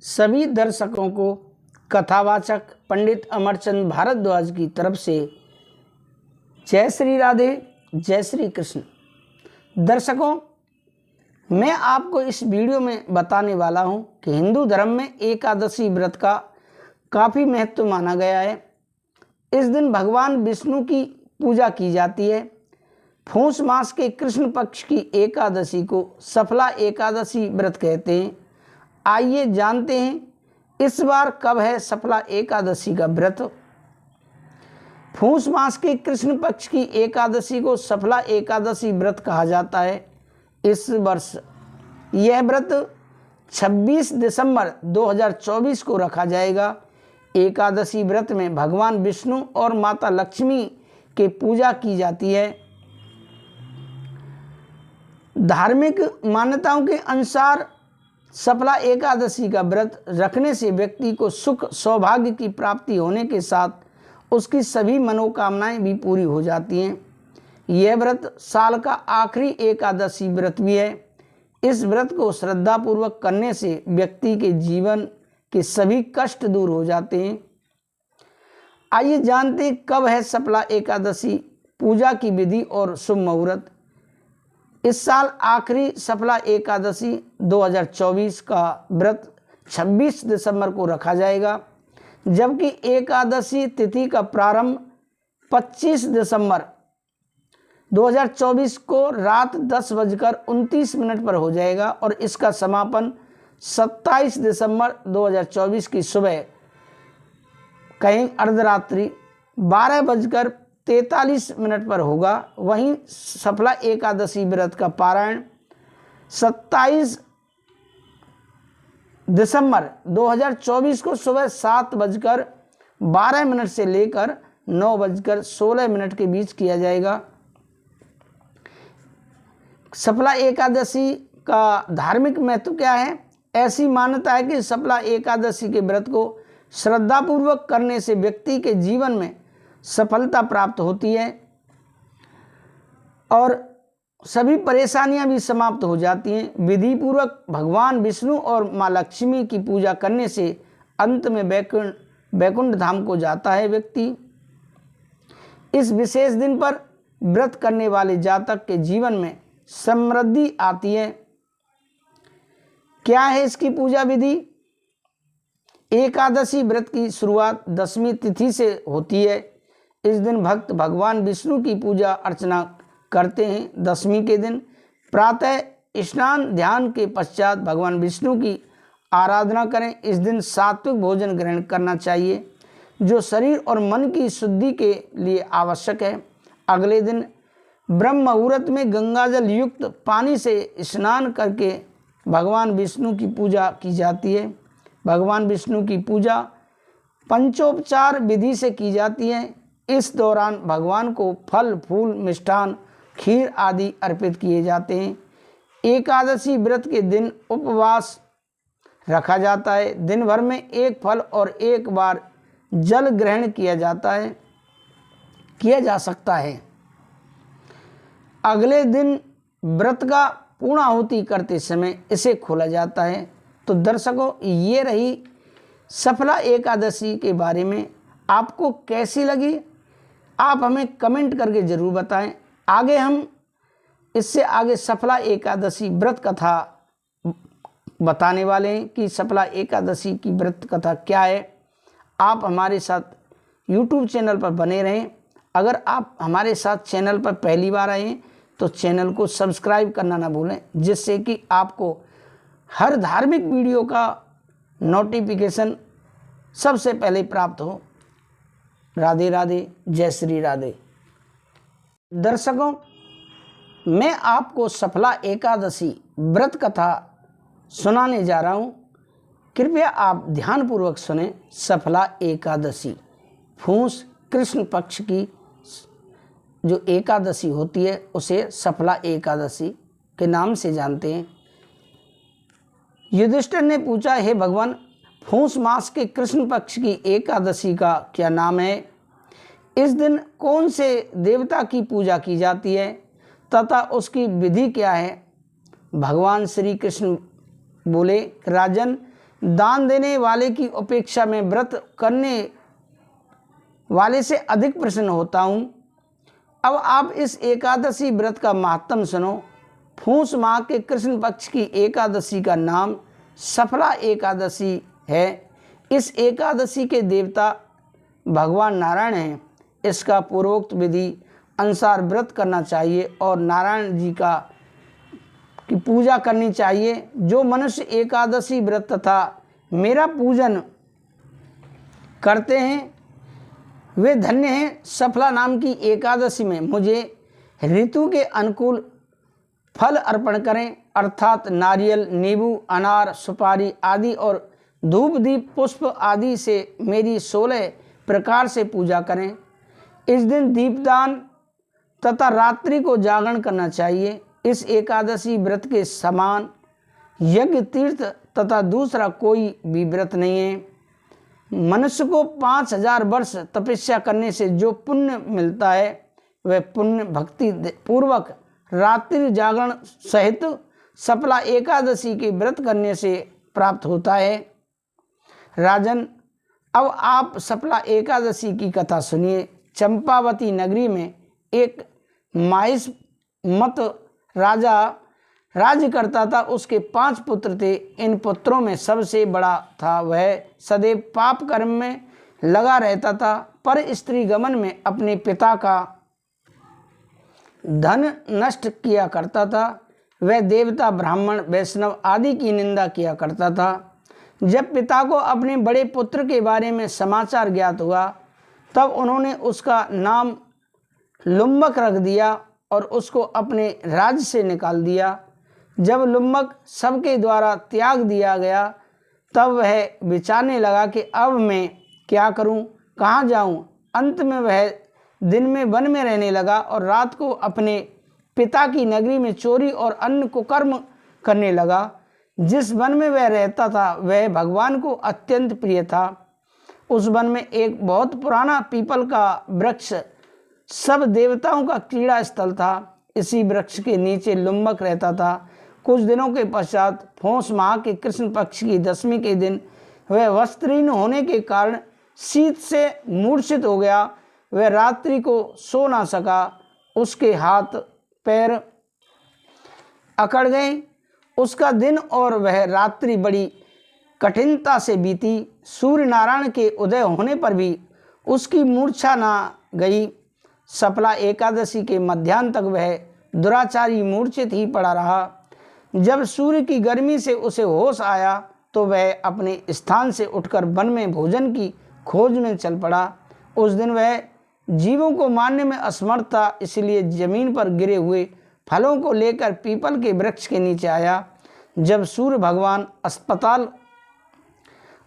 सभी दर्शकों को कथावाचक पंडित अमरचंद भारद्वाज की तरफ से जय श्री राधे, जय श्री कृष्ण। दर्शकों, मैं आपको इस वीडियो में बताने वाला हूं कि हिंदू धर्म में एकादशी व्रत का काफ़ी महत्व माना गया है। इस दिन भगवान विष्णु की पूजा की जाती है। पूष मास के कृष्ण पक्ष की एकादशी को सफला एकादशी व्रत कहते हैं। आइए जानते हैं इस बार कब है सफला एकादशी का व्रत। पूष मास के कृष्ण पक्ष की एकादशी को सफला एकादशी व्रत कहा जाता है। इस वर्ष यह व्रत 26 दिसंबर 2024 को रखा जाएगा। एकादशी व्रत में भगवान विष्णु और माता लक्ष्मी की पूजा की जाती है। धार्मिक मान्यताओं के अनुसार सफला एकादशी का व्रत रखने से व्यक्ति को सुख सौभाग्य की प्राप्ति होने के साथ उसकी सभी मनोकामनाएं भी पूरी हो जाती हैं। यह व्रत साल का आखिरी एकादशी व्रत भी है। इस व्रत को श्रद्धापूर्वक करने से व्यक्ति के जीवन के सभी कष्ट दूर हो जाते हैं। आइए जानते हैं कब है सफला एकादशी, पूजा की विधि और शुभ मुहूर्त। इस साल आखिरी सफला एकादशी 2024 का व्रत 26 दिसंबर को रखा जाएगा, जबकि एकादशी तिथि का प्रारंभ 25 दिसंबर 2024 को रात 10:29 पर हो जाएगा और इसका समापन 27 दिसंबर 2024 की सुबह कहीं अर्धरात्रि 12:43 पर होगा। वहीं सफला एकादशी व्रत का पारायण 27 दिसंबर 2024 को सुबह 7:12 से लेकर 9:16 के बीच किया जाएगा। सफला एकादशी का धार्मिक महत्व क्या है? ऐसी मान्यता है कि सफला एकादशी के व्रत को श्रद्धापूर्वक करने से व्यक्ति के जीवन में सफलता प्राप्त होती है और सभी परेशानियां भी समाप्त हो जाती हैं। विधि पूर्वक भगवान विष्णु और माँ लक्ष्मी की पूजा करने से अंत में वैकुंठ धाम को जाता है व्यक्ति। इस विशेष दिन पर व्रत करने वाले जातक के जीवन में समृद्धि आती है। क्या है इसकी पूजा विधि? एकादशी व्रत की शुरुआत 10वीं तिथि से होती है। इस दिन भक्त भगवान विष्णु की पूजा अर्चना करते हैं। 10वीं के दिन प्रातः स्नान ध्यान के पश्चात भगवान विष्णु की आराधना करें। इस दिन सात्विक भोजन ग्रहण करना चाहिए, जो शरीर और मन की शुद्धि के लिए आवश्यक है। अगले दिन ब्रह्म मुहूर्त में गंगाजल युक्त पानी से स्नान करके भगवान विष्णु की पूजा की जाती है। भगवान विष्णु की पूजा पंचोपचार विधि से की जाती है। इस दौरान भगवान को फल फूल मिष्ठान खीर आदि अर्पित किए जाते हैं। एकादशी व्रत के दिन उपवास रखा जाता है। दिन भर में एक फल और एक बार जल ग्रहण किया जा सकता है। अगले दिन व्रत का पूर्णाहुति करते समय इसे खोला जाता है। तो दर्शकों, ये रही सफला एकादशी के बारे में। आपको कैसी लगी आप हमें कमेंट करके ज़रूर बताएं। आगे हम इससे आगे सफला एकादशी व्रत कथा बताने वाले हैं कि सफला एकादशी की व्रत कथा क्या है। आप हमारे साथ YouTube चैनल पर बने रहें। अगर आप हमारे साथ चैनल पर पहली बार आए हैं तो चैनल को सब्सक्राइब करना ना भूलें, जिससे कि आपको हर धार्मिक वीडियो का नोटिफिकेशन सबसे पहले प्राप्त हो। राधे राधे, जय श्री राधे। दर्शकों, मैं आपको सफला एकादशी व्रत कथा सुनाने जा रहा हूँ। कृपया आप ध्यानपूर्वक सुने। सफला एकादशी पूष कृष्ण पक्ष की जो एकादशी होती है उसे सफला एकादशी के नाम से जानते हैं। युधिष्ठिर ने पूछा, हे भगवान, पूष मास के कृष्ण पक्ष की एकादशी का क्या नाम है? इस दिन कौन से देवता की पूजा की जाती है तथा उसकी विधि क्या है? भगवान श्री कृष्ण बोले, राजन, दान देने वाले की अपेक्षा में व्रत करने वाले से अधिक प्रसन्न होता हूँ। अब आप इस एकादशी व्रत का महात्म सुनो। पूष माह के कृष्ण पक्ष की एकादशी का नाम सफला एकादशी है। इस एकादशी के देवता भगवान नारायण हैं। इसका पूर्वोक्त विधि अनुसार व्रत करना चाहिए और नारायण जी की पूजा करनी चाहिए। जो मनुष्य एकादशी व्रत तथा मेरा पूजन करते हैं वे धन्य हैं। सफला नाम की एकादशी में मुझे ऋतु के अनुकूल फल अर्पण करें, अर्थात नारियल, नींबू, अनार, सुपारी आदि और धूप दीप पुष्प आदि से मेरी 16 प्रकार से पूजा करें। इस दिन दीपदान तथा रात्रि को जागरण करना चाहिए। इस एकादशी व्रत के समान यज्ञ, तीर्थ तथा दूसरा कोई भी व्रत नहीं है। मनुष्य को 5000 वर्ष तपस्या करने से जो पुण्य मिलता है वह पुण्य भक्ति पूर्वक रात्रि जागरण सहित सफला एकादशी के व्रत करने से प्राप्त होता है। राजन, अब आप सफला एकादशी की कथा सुनिए। चंपावती नगरी में एक माहिष मत राजा राज्य करता था। उसके 5 पुत्र थे। इन पुत्रों में सबसे बड़ा था वह सदैव पाप कर्म में लगा रहता था, पर स्त्री गमन में अपने पिता का धन नष्ट किया करता था। वह देवता, ब्राह्मण, वैष्णव आदि की निंदा किया करता था। जब पिता को अपने बड़े पुत्र के बारे में समाचार ज्ञात हुआ तब उन्होंने उसका नाम लुम्बक रख दिया और उसको अपने राज्य से निकाल दिया। जब लुम्बक सबके द्वारा त्याग दिया गया तब वह विचारने लगा कि अब मैं क्या करूं, कहाँ जाऊं। अंत में वह दिन में वन में रहने लगा और रात को अपने पिता की नगरी में चोरी और अन्य कुकर्म करने लगा। जिस वन में वह रहता था वह भगवान को अत्यंत प्रिय था। उस वन में एक बहुत पुराना पीपल का वृक्ष सब देवताओं का क्रीड़ा स्थल था। इसी वृक्ष के नीचे लुम्बक रहता था। कुछ दिनों के पश्चात पूष माह के कृष्ण पक्ष की 10वीं के दिन वह वस्त्रहीन होने के कारण शीत से मूर्छित हो गया। वह रात्रि को सो ना सका। उसके हाथ पैर अकड़ गए। उसका दिन और वह रात्रि बड़ी कठिनता से बीती। सूर्य नारायण के उदय होने पर भी उसकी मूर्छा ना गई। सफला एकादशी के मध्याह्न तक वह दुराचारी मूर्छित ही पड़ा रहा। जब सूर्य की गर्मी से उसे होश आया तो वह अपने स्थान से उठकर वन में भोजन की खोज में चल पड़ा। उस दिन वह जीवों को मारने में असमर्थ था, इसलिए जमीन पर गिरे हुए फलों को लेकर पीपल के वृक्ष के नीचे आया। जब सूर्य भगवान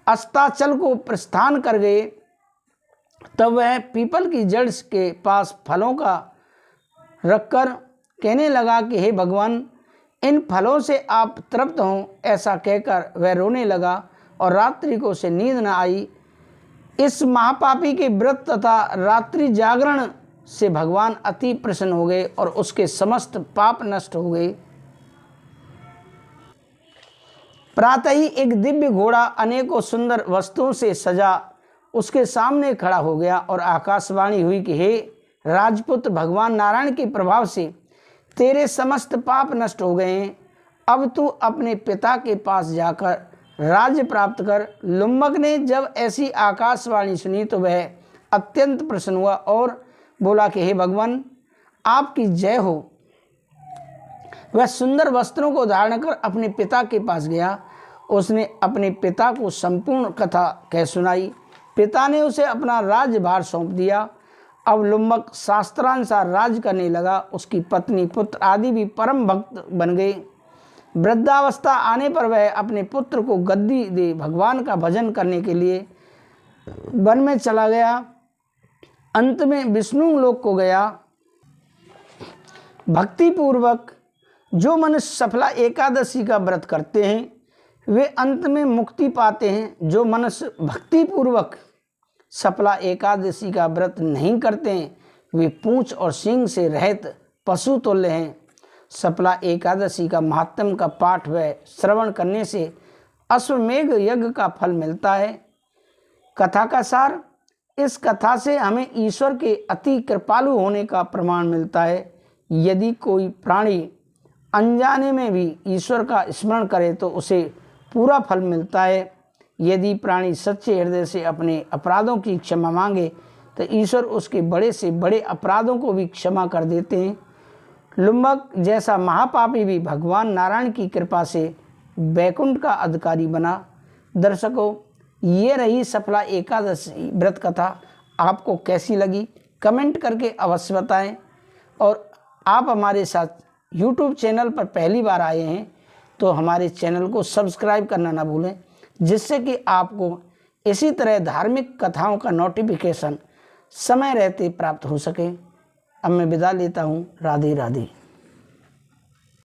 अस्ताचल को प्रस्थान कर गए तब वह पीपल की जड़ के पास फलों का रखकर कहने लगा कि हे भगवान, इन फलों से आप तृप्त हों। ऐसा कहकर वह रोने लगा और रात्रि को उसे नींद न आई। इस महापापी के व्रत तथा रात्रि जागरण से भगवान अति प्रसन्न हो गए और उसके समस्त पाप नष्ट हो गए। प्रातः ही एक दिव्य घोड़ा अनेकों सुंदर वस्तुओं से सजा उसके सामने खड़ा हो गया और आकाशवाणी हुई कि हे राजपुत्र, भगवान नारायण के प्रभाव से तेरे समस्त पाप नष्ट हो गए हैं। अब तू अपने पिता के पास जाकर राज्य प्राप्त कर। लुम्बक ने जब ऐसी आकाशवाणी सुनी तो वह अत्यंत प्रसन्न हुआ और बोला कि हे भगवान, आपकी जय हो। वह सुंदर वस्त्रों को धारण कर अपने पिता के पास गया। उसने अपने पिता को संपूर्ण कथा कह सुनाई। पिता ने उसे अपना राज्यभार सौंप दिया। अब लुम्बक शास्त्रानुसार राज करने लगा। उसकी पत्नी, पुत्र आदि भी परम भक्त बन गए। वृद्धावस्था आने पर वह अपने पुत्र को गद्दी दे भगवान का भजन करने के लिए वन में चला गया। अंत में विष्णु लोक को गया। भक्ति पूर्वक जो मनुष्य सफला एकादशी का व्रत करते हैं वे अंत में मुक्ति पाते हैं। जो मनुष्य भक्ति पूर्वक सफला एकादशी का व्रत नहीं करते हैं वे पूंछ और सींग से रहित पशु तुल्य हैं। सफला एकादशी का महात्म का पाठ व श्रवण करने से अश्वमेघ यज्ञ का फल मिलता है। कथा का सार, इस कथा से हमें ईश्वर के अति कृपालु होने का प्रमाण मिलता है। यदि कोई प्राणी अनजाने में भी ईश्वर का स्मरण करे तो उसे पूरा फल मिलता है। यदि प्राणी सच्चे हृदय से अपने अपराधों की क्षमा मांगे तो ईश्वर उसके बड़े से बड़े अपराधों को भी क्षमा कर देते हैं। लुम्बक जैसा महापापी भी भगवान नारायण की कृपा से वैकुंठ का अधिकारी बना। दर्शकों, ये रही सफला एकादशी व्रत कथा। आपको कैसी लगी कमेंट करके अवश्य बताएं। और आप हमारे साथ YouTube चैनल पर पहली बार आए हैं तो हमारे चैनल को सब्सक्राइब करना ना भूलें, जिससे कि आपको इसी तरह धार्मिक कथाओं का नोटिफिकेशन समय रहते प्राप्त हो सके। अब मैं विदा लेता हूँ। राधे राधे।